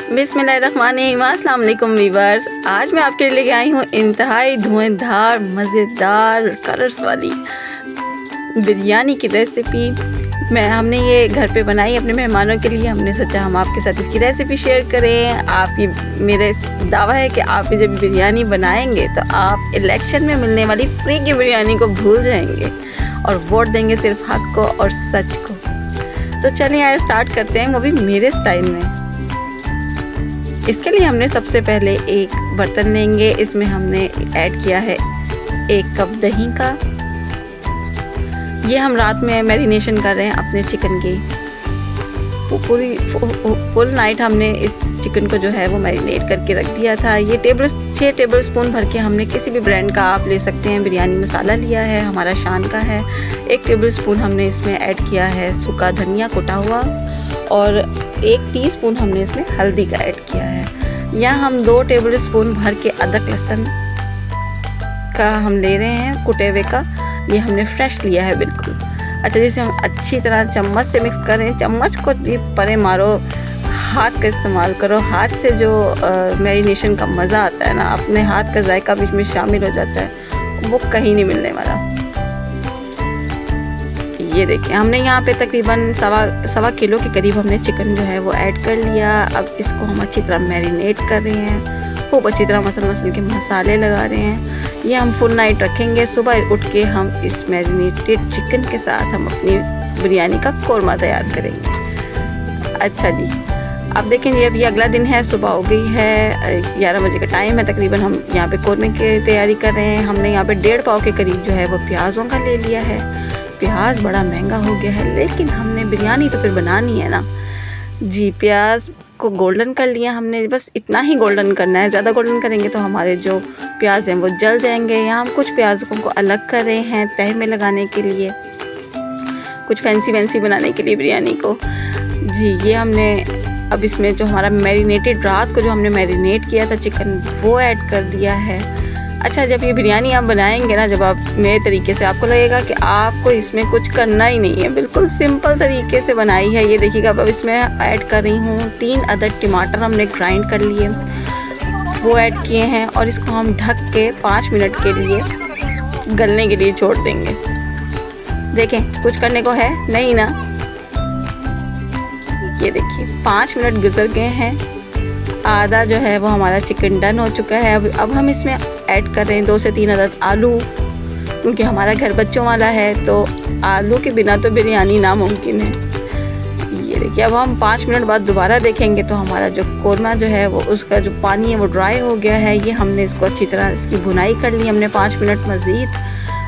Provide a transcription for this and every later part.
बिस्मिल्लाहिर्रहमानिर्रहीम, अस्सलाम वालेकुम वीवर्स। आज मैं आपके लिए लेके आई हूँ इंतहाई धुआंधार मज़ेदार कलर्स वाली बिरयानी की रेसिपी। हमने ये घर पे बनाई अपने मेहमानों के लिए। हमने सोचा हम आपके साथ इसकी रेसिपी शेयर करें। आप ये मेरा दावा है कि आप जब बिरयानी बनाएंगे तो आप इलेक्शन में मिलने वाली फ्री की बिरयानी को भूल जाएंगे और वोट देंगे सिर्फ हक को और सच को। तो चलिए आइए स्टार्ट करते हैं, वो भी मेरे स्टाइल में। इसके लिए हमने सबसे पहले एक बर्तन लेंगे। इसमें हमने ऐड किया है 1 कप दही का। ये हम रात में मैरिनेशन कर रहे हैं अपने चिकन की। पूरी फुल नाइट हमने इस चिकन को जो है वो मैरिनेट करके रख दिया था। ये 6 टेबल स्पून भर के हमने किसी भी ब्रांड का आप ले सकते हैं बिरयानी मसाला लिया है, हमारा शान का है। 1 टेबल स्पून हमने इसमें ऐड किया है सूखा धनिया कुटा हुआ और 1 टीस्पून हमने इसमें हल्दी का ऐड किया है। यहाँ हम 2 टेबल स्पून भर के अदरक लहसुन का हम ले रहे हैं कुटे हुए का। ये हमने फ्रेश लिया है बिल्कुल। अच्छा, जिसे हम अच्छी तरह चम्मच से मिक्स करें। चम्मच को भी परे मारो, हाथ का इस्तेमाल करो। हाथ से जो मैरिनेशन का मज़ा आता है ना, अपने हाथ का जायका बीच में शामिल हो जाता है, वो कहीं नहीं मिलने वाला। ये देखिए हमने यहाँ पे तकरीबन सवा किलो के करीब हमने चिकन जो है वो ऐड कर लिया। अब इसको हम अच्छी तरह मैरिनेट कर रहे हैं, खूब अच्छी तरह मसल के मसाले लगा रहे हैं। ये हम फुल नाइट रखेंगे। सुबह उठ के हम इस मैरिनेटेड चिकन के साथ हम अपनी बिरयानी का कोरमा तैयार करेंगे। अच्छा जी, अब देखें ये अभी अगला दिन है, सुबह हो गई है, 11 बजे का टाइम है तकरीबन। हम यहाँ पे कोरमे की तैयारी कर रहे हैं। हमने यहाँ पे 1.5 पाव के करीब जो है वो प्याज़ों का ले लिया है। प्याज बड़ा महंगा हो गया है, लेकिन हमने बिरयानी तो फिर बनानी है ना जी। प्याज को गोल्डन कर लिया हमने, बस इतना ही गोल्डन करना है। ज़्यादा गोल्डन करेंगे तो हमारे जो प्याज हैं वो जल जाएंगे। यहाँ हम कुछ प्याज़ों को अलग कर रहे हैं तह में लगाने के लिए, कुछ फैंसी बनाने के लिए बिरयानी को जी। ये हमने अब इसमें जो हमारा मैरिनेटेड रात को जो हमने मैरिनेट किया था चिकन, वो ऐड कर दिया है। अच्छा, जब ये बिरयानी आप बनाएंगे ना, जब आप मेरे तरीके से, आपको लगेगा कि आपको इसमें कुछ करना ही नहीं है, बिल्कुल सिंपल तरीके से बनाई है। ये देखिएगा, अब इसमें ऐड कर रही हूँ 3 अदद टमाटर हमने ग्राइंड कर लिए, वो ऐड किए हैं और इसको हम ढक के 5 मिनट के लिए गलने के लिए छोड़ देंगे। देखें कुछ करने को है नहीं ना। ये देखिए 5 मिनट गुजर गए हैं, आधा जो है वो हमारा चिकन डन हो चुका है। अब हम इसमें ऐड कर रहे हैं 2 से 3 अदद आलू, क्योंकि हमारा घर बच्चों वाला है तो आलू के बिना तो बिरयानी नामुमकिन है। ये देखिए अब हम 5 मिनट बाद दोबारा देखेंगे तो हमारा जो कोरमा जो है वो, उसका जो पानी है वो ड्राई हो गया है। ये हमने इसको अच्छी तरह इसकी भुनाई कर ली हमने 5 मिनट मज़ीद।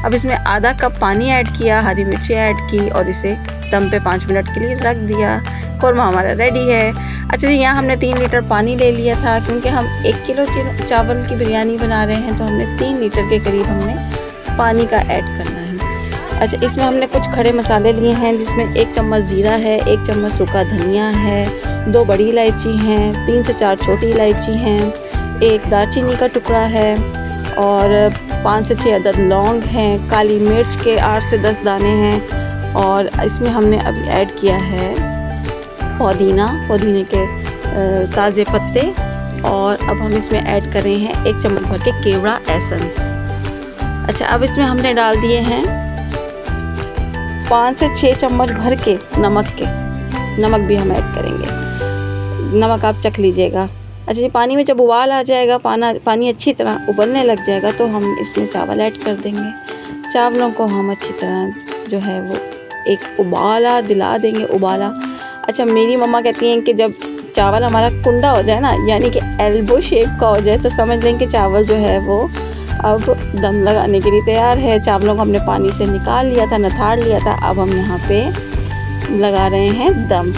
अब इसमें आधा कप पानी ऐड किया, हरी मिर्ची ऐड की और इसे दम पे 5 मिनट के लिए रख दिया। कोरमा हमारा रेडी है। अच्छा जी, यहाँ हमने 3 लीटर पानी ले लिया था, क्योंकि हम 1 किलो चावल की बिरयानी बना रहे हैं तो हमने 3 लीटर के करीब हमने पानी का ऐड करना है। अच्छा, इसमें हमने कुछ खड़े मसाले लिए हैं, जिसमें 1 चम्मच ज़ीरा है, 1 चम्मच सूखा धनिया है, 2 बड़ी इलायची हैं, 3 से 4 छोटी इलायची हैं, 1 दालचीनी का टुकड़ा है और 5 से 6 अदद लौंग हैं, काली मिर्च के 8 से 10 दाने हैं और इसमें हमने अभी ऐड किया है पुदीने के ताज़े पत्ते। और अब हम इसमें ऐड कर रहे हैं 1 चम्मच भर के केवड़ा एसेंस। अच्छा, अब इसमें हमने डाल दिए हैं 5 से 6 चम्मच भर के नमक भी हम ऐड करेंगे। नमक आप चख लीजिएगा। अच्छा जी, पानी में जब उबाल आ जाएगा, पानी अच्छी तरह उबलने लग जाएगा तो हम इसमें चावल ऐड कर देंगे। चावलों को हम अच्छी तरह जो है वो एक उबाला दिला देंगे, उबाला। अच्छा, मेरी मम्मा कहती हैं कि जब चावल हमारा कुंडा हो जाए ना, यानी कि एल्बो शेप का हो जाए, तो समझ लें कि चावल जो है वो अब दम लगाने के लिए तैयार है। चावलों को हमने पानी से निकाल लिया था, नथाड़ लिया था। अब हम यहाँ पे लगा रहे हैं दम।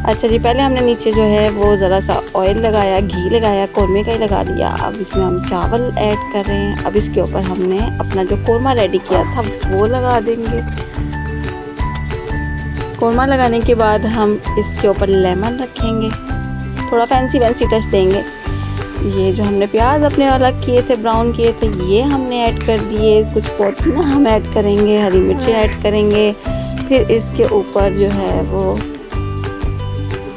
अच्छा जी, पहले हमने नीचे जो है वो ज़रा सा ऑयल लगाया, घी लगाया, कोरमे का ही लगा दिया। अब इसमें हम चावल ऐड कर रहे हैं। अब इसके ऊपर हमने अपना जो कोरमा रेडी किया था वो लगा देंगे। कोरमा लगाने के बाद हम इसके ऊपर लेमन रखेंगे, थोड़ा फैंसी टच देंगे। ये जो हमने प्याज अपने अलग किए थे, ब्राउन किए थे, ये हमने ऐड कर दिए। कुछ पुदीना हम ऐड करेंगे, हरी मिर्ची ऐड करेंगे। फिर इसके ऊपर जो है वो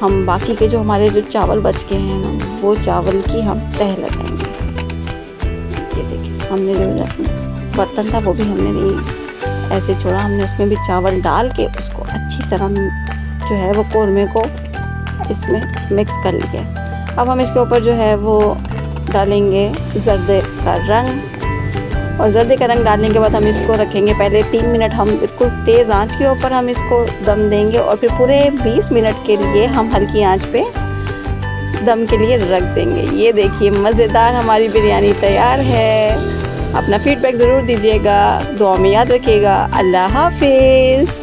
हम बाकी के जो हमारे जो चावल बच गए हैं ना, वो चावल की हम तह लगाएंगे। ये देखिए, हमने जो बर्तन था वो भी हमने नहीं ऐसे छोड़ा, हमने उसमें भी चावल डाल के उसको अच्छी तरह जो है वो कोरमे को इसमें मिक्स कर लिया। अब हम इसके ऊपर जो है वो डालेंगे जर्दे का रंग, और जर्दे का रंग डालने के बाद हम इसको रखेंगे पहले 3 मिनट, हम बिल्कुल तेज़ आंच के ऊपर हम इसको दम देंगे, और फिर पूरे 20 मिनट के लिए हम हल्की आंच पे दम के लिए रख देंगे। ये देखिए, मज़ेदार हमारी बिरयानी तैयार है। अपना फीडबैक ज़रूर दीजिएगा, दुआ में याद रखिएगा। अल्लाह हाफिज़।